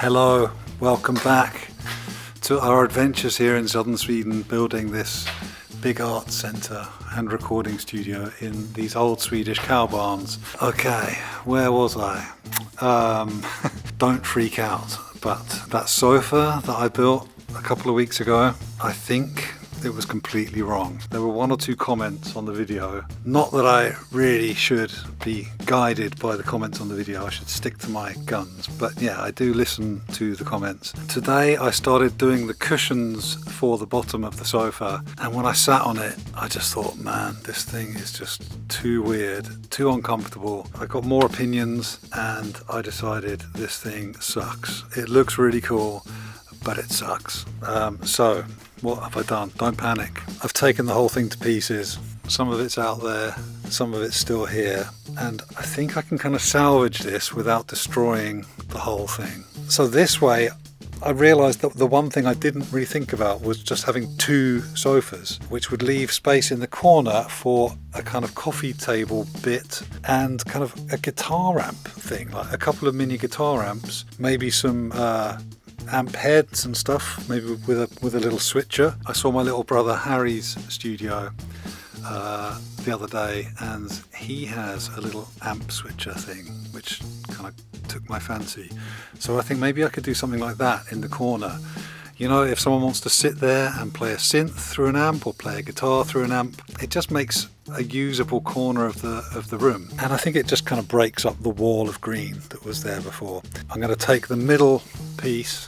Hello, welcome back to our adventures here in southern Sweden, building this big art centre and recording studio in these old Swedish cow barns. Okay, where was I? Don't freak out, but that sofa that I built a couple of weeks ago, I think it was completely wrong. There were one or two comments on the video. Not that I really should be guided by the comments on the video, I should stick to my guns, but yeah, I do listen to the comments. Today I started doing the cushions for the bottom of the sofa, and when I sat on it I just thought, man, this thing is just too weird, too uncomfortable. I got more opinions and I decided this thing sucks. It looks really cool, but it sucks. So what have I done? Don't panic. I've taken the whole thing to pieces. Some of it's out there, some of it's still here, and I think I can kind of salvage this without destroying the whole thing. So this way I realised that the one thing I didn't really think about was just having two sofas, which would leave space in the corner for a kind of coffee table bit and kind of a guitar amp thing, like a couple of mini guitar amps, maybe some amp heads and stuff, maybe with a little switcher. I saw my little brother Harry's studio the other day, and he has a little amp switcher thing which kind of took my fancy. So I think maybe I could do something like that in the corner. You know, if someone wants to sit there and play a synth through an amp or play a guitar through an amp, it just makes a usable corner of the room. And I think it just kind of breaks up the wall of green that was there before. I'm going to take the middle piece,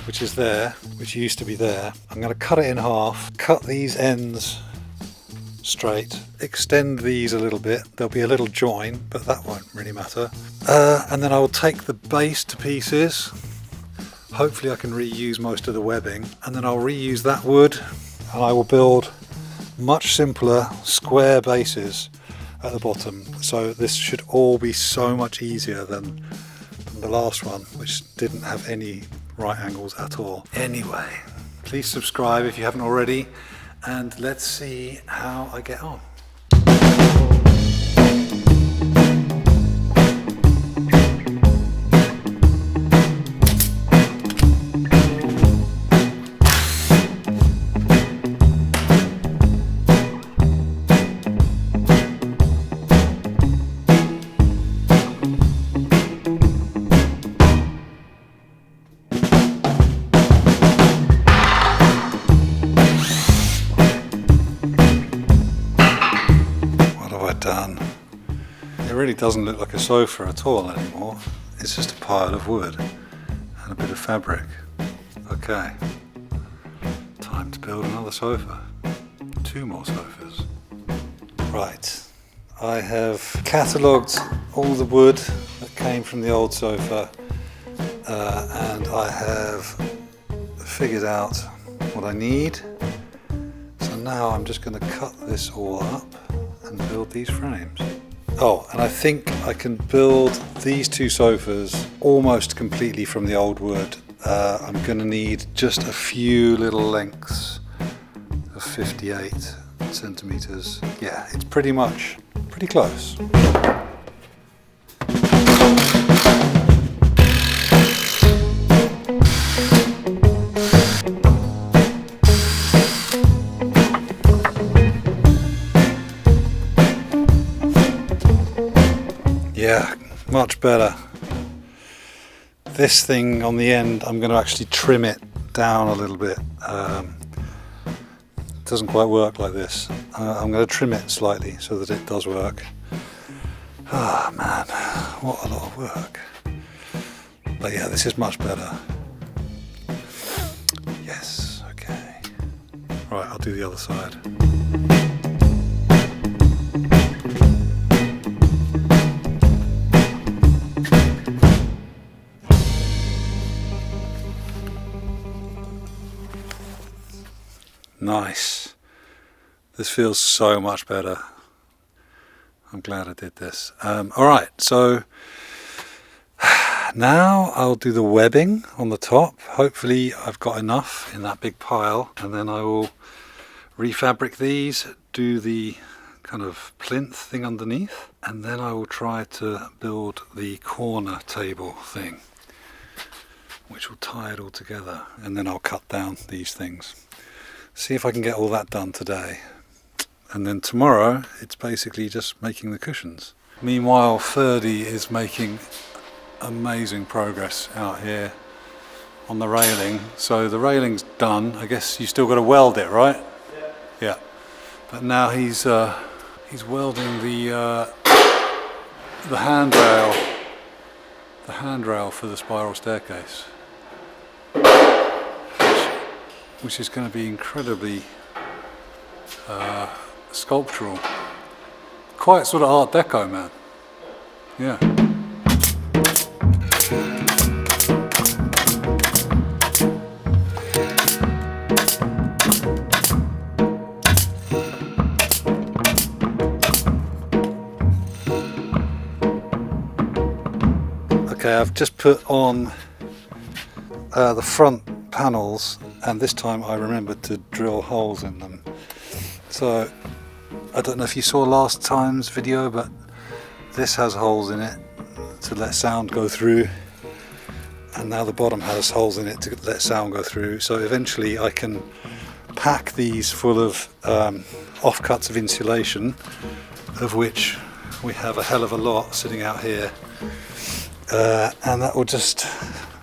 which is there, which used to be there. I'm going to cut it in half, cut these ends straight, extend these a little bit. There'll be a little join, but that won't really matter. And then I will take the base to pieces. Hopefully I can reuse most of the webbing, and then I'll reuse that wood and I will build much simpler square bases at the bottom. So this should all be so much easier than the last one, which didn't have any right angles at all. Anyway, please subscribe if you haven't already, and let's see how I get on. Done. It really doesn't look like a sofa at all anymore. It's just a pile of wood and a bit of fabric. Okay, time to build another sofa. Two more sofas. Right, I have catalogued all the wood that came from the old sofa, and I have figured out what I need. So now I'm just going to cut this all up and build these frames. Oh, and I think I can build these two sofas almost completely from the old wood. I'm going to need just a few little lengths of 58 centimeters. Yeah, it's pretty close. Yeah, much better. This thing on the end, I'm going to actually trim it down a little bit. It doesn't quite work like this. I'm going to trim it slightly so that it does work. Ah, man, what a lot of work. But yeah, this is much better. Yes, okay. Right, I'll do the other side. Nice. This feels so much better. I'm glad I did this. Alright, so now I'll do the webbing on the top. Hopefully I've got enough in that big pile, and then I will refabric these, do the kind kind of plinth thing underneath, and then I will try to build the corner table thing, which will tie it all together, and then I'll cut down these things. See if I can get all that done today, and then tomorrow it's basically just making the cushions. Meanwhile, Ferdy is making amazing progress out here on the railing. So the railing's done. I guess you still got to weld it, right? Yeah. But now he's welding the handrail for the spiral staircase, which is going to be incredibly sculptural. Quite sort of Art Deco, man. Yeah. Okay, I've just put on the front panels, and this time I remembered to drill holes in them. So I don't know if you saw last time's video, but this has holes in it to let sound go through, and now the bottom has holes in it to let sound go through. So eventually I can pack these full of offcuts of insulation, of which we have a hell of a lot sitting out here. And that will just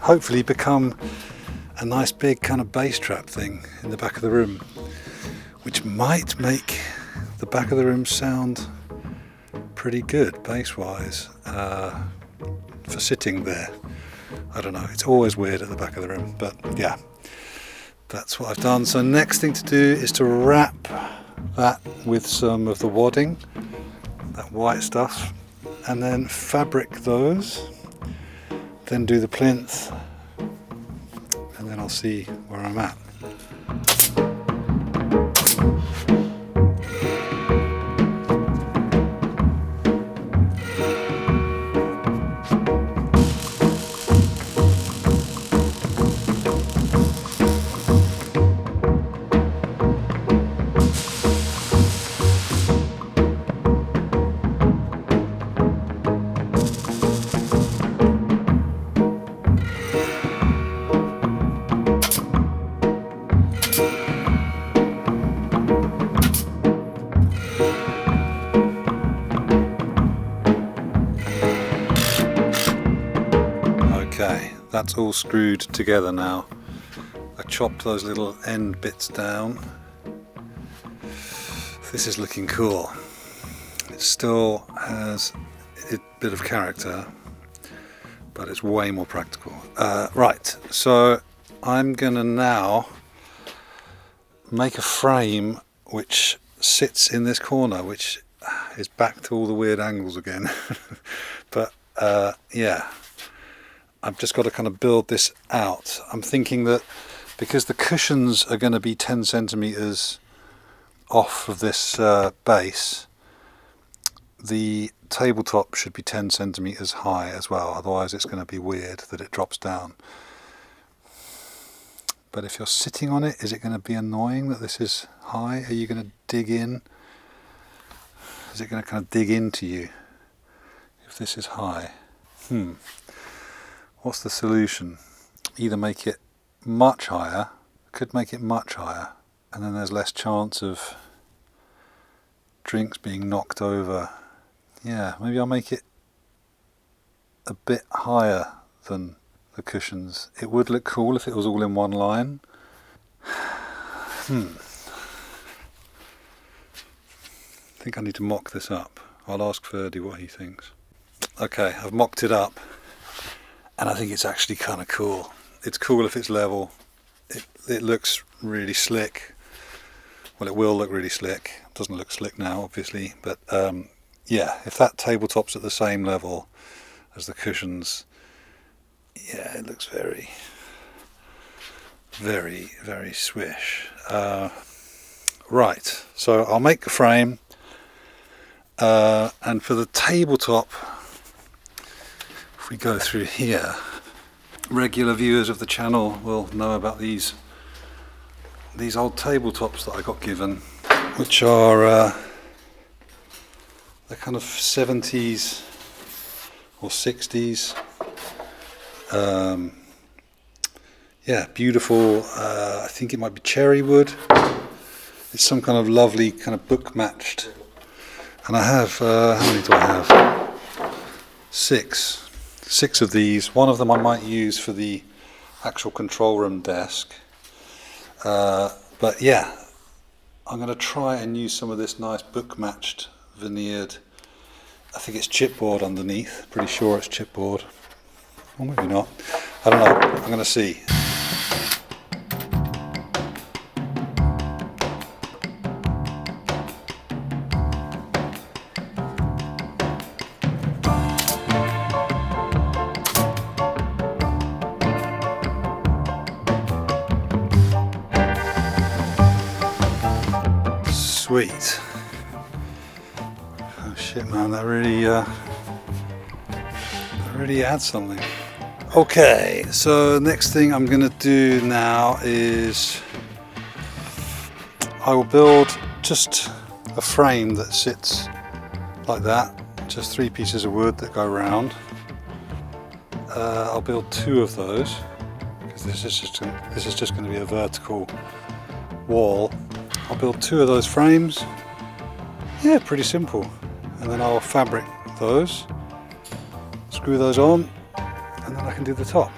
hopefully become a nice big kind of bass trap thing in the back of the room, which might make the back of the room sound pretty good bass wise for sitting there. I don't know, it's always weird at the back of the room, but yeah, that's what I've done. So next thing to do is to wrap that with some of the wadding, that white stuff, and then fabric those. Then do the plinth, and then I'll see where I'm at. Okay, that's all screwed together now. I chopped those little end bits down. This is looking cool. It still has a bit of character, but it's way more practical. Right, so I'm gonna now make a frame which sits in this corner, which is back to all the weird angles again. But yeah, I've just got to kind of build this out. I'm thinking that because the cushions are going to be 10 centimeters off of this base, the tabletop should be 10 centimeters high as well, otherwise it's going to be weird that it drops down. But if you're sitting on it, is it going to be annoying that this is high? Are you going to dig in? Is it going to kind of dig into you if this is high? What's the solution? Either make it much higher, could make it much higher, and then there's less chance of drinks being knocked over. Yeah, maybe I'll make it a bit higher than the cushions. It would look cool if it was all in one line. I think I need to mock this up. I'll ask Ferdy what he thinks. Okay, I've mocked it up, and I think it's actually kind of cool. It's cool if it's level. It looks really slick. Well, it will look really slick. It doesn't look slick now, obviously, but yeah, if that tabletop's at the same level as the cushions, yeah, it looks very, very, very swish. Right, so I'll make the frame, and for the tabletop, if we go through here, regular viewers of the channel will know about these old tabletops that I got given, which are the kind of 70s or 60s. Yeah, beautiful. I think it might be cherry wood. It's some kind of lovely kind of book matched. And I have, how many do I have? 6. 6 of these. One of them I might use for the actual control room desk. But yeah, I'm going to try and use some of this nice book matched veneered. I think it's chipboard underneath. Pretty sure it's chipboard. Or maybe not. I don't know. I'm going to see. Sweet. Oh shit, man, that really adds something. Okay, so next thing I'm gonna do now is I will build just a frame that sits like that, just 3 pieces of wood that go round. I'll build 2 of those because this is just going to be a vertical wall. I'll build 2 of those frames. Yeah, pretty simple. And then I'll fabric those, screw those on, and then I can do the top.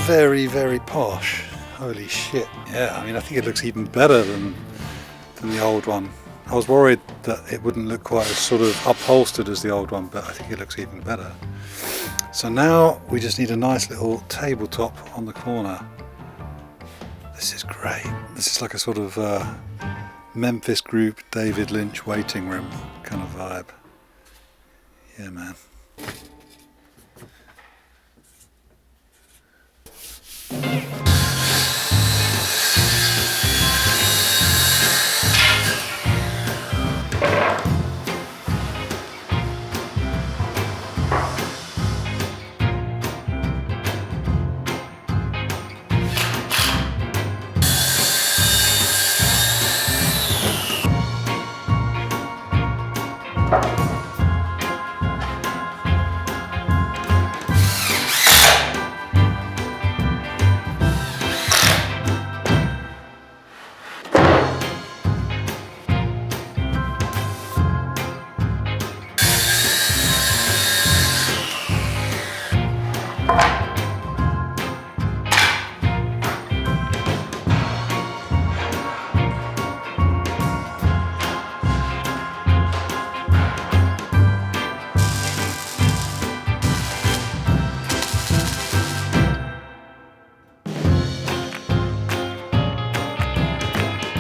Very, very posh. Holy shit. Yeah, I mean, I think it looks even better than the old one. I was worried that it wouldn't look quite as sort of upholstered as the old one, but I think it looks even better. So now we just need a nice little tabletop on the corner. This is great. This is like a sort of Memphis Group, David Lynch waiting room kind of vibe. Yeah, man.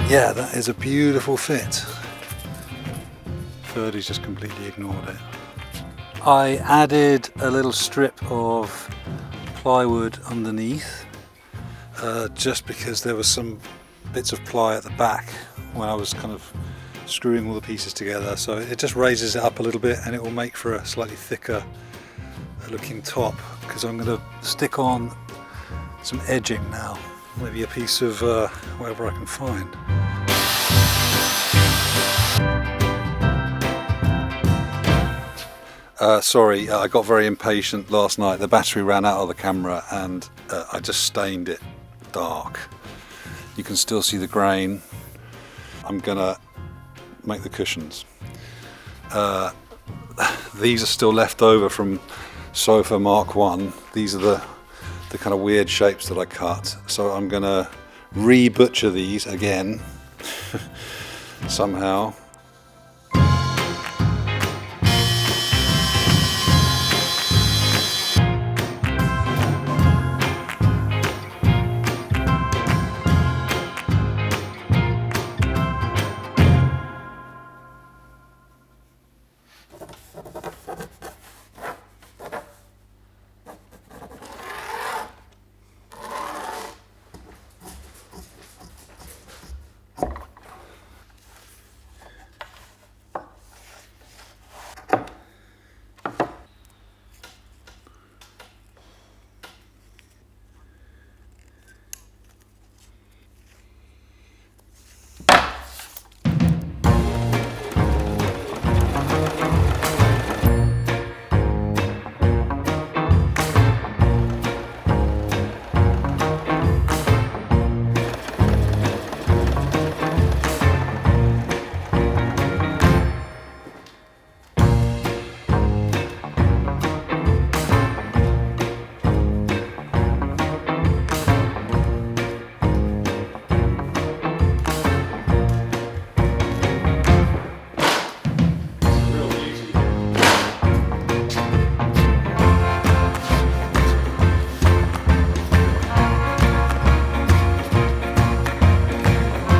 Yeah, that is a beautiful fit. Ferdy's just completely ignored it. I added a little strip of plywood underneath, just because there was some bits of ply at the back when I was kind of screwing all the pieces together, so it just raises it up a little bit and it will make for a slightly thicker looking top, because I'm going to stick on some edging now, maybe a piece of whatever I can find. Sorry, I got very impatient last night. The battery ran out of the camera and I just stained it dark. You can still see the grain. I'm gonna make the cushions. These are still left over from sofa Mark 1. These are the kind of weird shapes that I cut. So I'm gonna re-butcher these again somehow.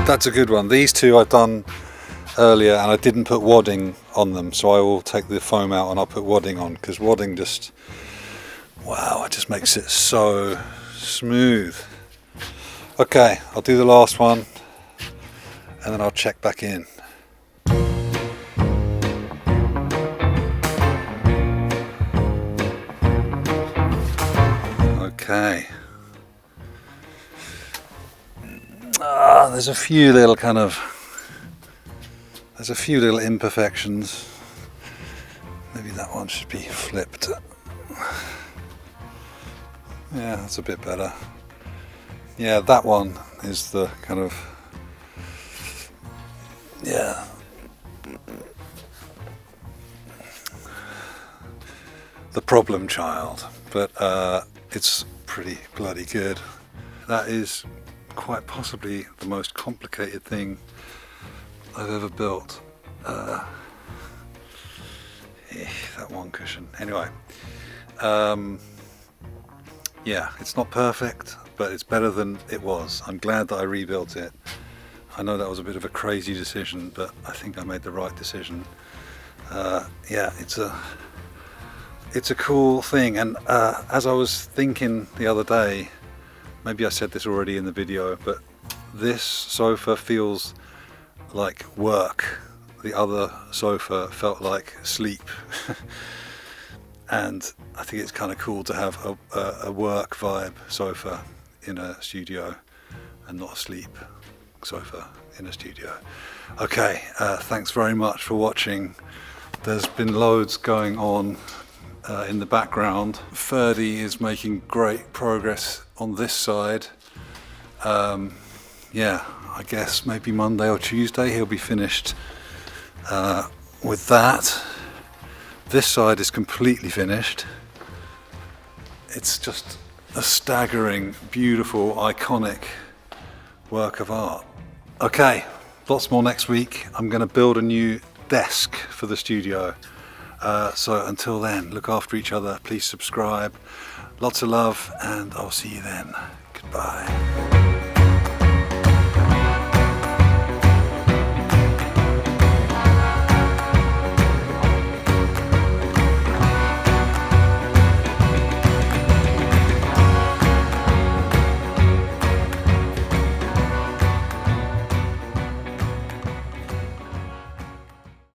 That's a good one. These two I've done earlier and I didn't put wadding on them, so I will take the foam out and I'll put wadding on, because wadding just, wow, it just makes it so smooth. Okay, I'll do the last one and then I'll check back in. Okay. There's a few little imperfections. Maybe that one should be flipped. Yeah, that's a bit better. Yeah, that one is the kind of, yeah, the problem child, but it's pretty bloody good. That is quite possibly the most complicated thing I've ever built. That one cushion. Anyway, yeah, it's not perfect, but it's better than it was. I'm glad that I rebuilt it. I know that was a bit of a crazy decision, but I think I made the right decision. Yeah, it's a cool thing, and as I was thinking the other day, maybe I said this already in the video, but this sofa feels like work. The other sofa felt like sleep. And I think it's kind of cool to have a work vibe sofa in a studio and not a sleep sofa in a studio. Okay, thanks very much for watching. There's been loads going on in the background. Ferdy is making great progress on this side. Yeah, I guess maybe Monday or Tuesday he'll be finished with that. This side is completely finished. It's just a staggering, beautiful, iconic work of art. Okay, lots more next week. I'm going to build a new desk for the studio. So until then, look after each other, please subscribe. Lots of love, and I'll see you then. Goodbye.